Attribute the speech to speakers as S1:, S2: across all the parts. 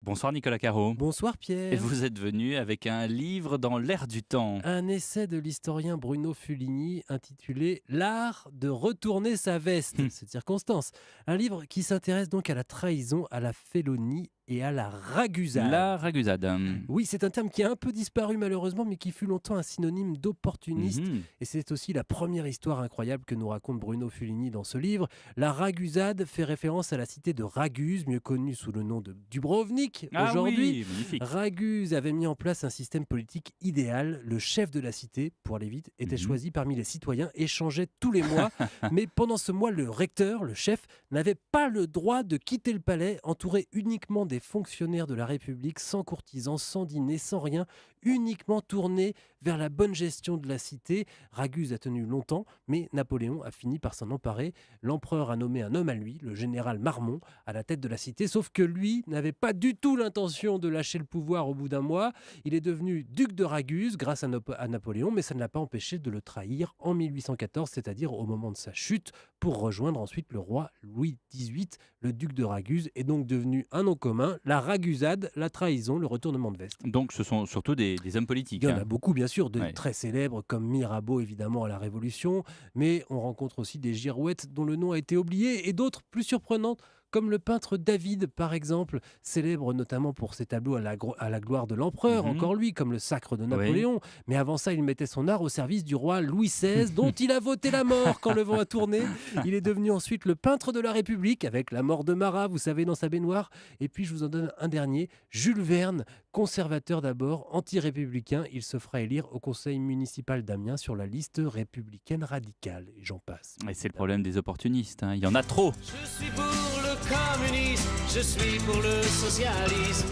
S1: Bonsoir Nicolas Caro.
S2: Bonsoir
S1: Et
S2: Pierre.
S1: vous êtes venu avec un livre dans l'air du temps.
S2: Un essai de l'historien Bruno Fuligny intitulé L'art de retourner sa veste, cette circonstance. Un livre qui s'intéresse donc à la trahison, à la félonie et à la ragusade.
S1: La ragusade.
S2: Oui, c'est un terme qui a un peu disparu malheureusement, mais qui fut longtemps un synonyme d'opportuniste.
S1: Mhm.
S2: Et c'est aussi la première histoire incroyable que nous raconte Bruno Fuligny dans ce livre. La ragusade fait référence à la cité de Raguse, mieux connue sous le nom de Dubrovnik
S1: Ah
S2: aujourd'hui.
S1: oui, magnifique.
S2: Raguse avait mis en place un système politique idéal. Le chef de la cité, pour aller vite, était
S1: Mhm.
S2: choisi parmi les citoyens et changeait tous les mois. Mais pendant ce mois, le recteur, le chef, n'avait pas le droit de quitter le palais, entouré uniquement des fonctionnaires de la République, sans courtisans, sans dîner, sans rien, uniquement tourné vers la bonne gestion de la cité. Raguse a tenu longtemps, mais Napoléon a fini par s'en emparer. L'empereur a nommé un homme à lui, le général Marmont, à la tête de la cité, sauf que lui n'avait pas du tout l'intention de lâcher le pouvoir au bout d'un mois. Il est devenu duc de Raguse grâce à Napoléon, mais ça ne l'a pas empêché de le trahir en 1814, c'est-à-dire au moment de sa chute, pour rejoindre ensuite le roi Louis XVIII. Le duc de Raguse est donc devenu un nom commun, la ragusade, la trahison, le retournement de veste.
S1: Donc ce sont surtout des hommes politiques.
S2: Il y en a beaucoup, bien sûr, de
S1: Ouais.
S2: très célèbres, comme Mirabeau, évidemment, à la Révolution, mais on rencontre aussi des girouettes dont le nom a été oublié, et d'autres plus surprenantes, comme le peintre David, par exemple, célèbre notamment pour ses tableaux à la gloire de l'empereur,
S1: Mhm.
S2: encore lui, comme le Sacre de Napoléon. Mais avant ça, il mettait son art au service du roi Louis XVI, dont il a voté la mort quand le vent a tourné. Il est devenu ensuite le peintre de la République, avec la mort de Marat, vous savez, dans sa baignoire. Et puis, je vous en donne un dernier, Jules Verne, conservateur d'abord, anti-républicain. Il se fera élire au conseil municipal d'Amiens sur la liste républicaine radicale. Et j'en passe.
S1: Et c'est le problème des opportunistes. Il y en a trop.
S3: Je suis pour le communisme, je suis pour le socialisme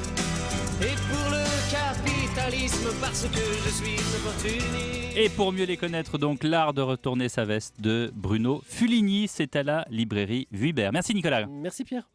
S3: et pour le capitalisme parce que je suis opportuniste.
S1: Et pour mieux les connaître, donc, l'art de retourner sa veste de Bruno Fuligny. C'est à la librairie Vuibert. Merci Nicolas.
S2: Merci Pierre.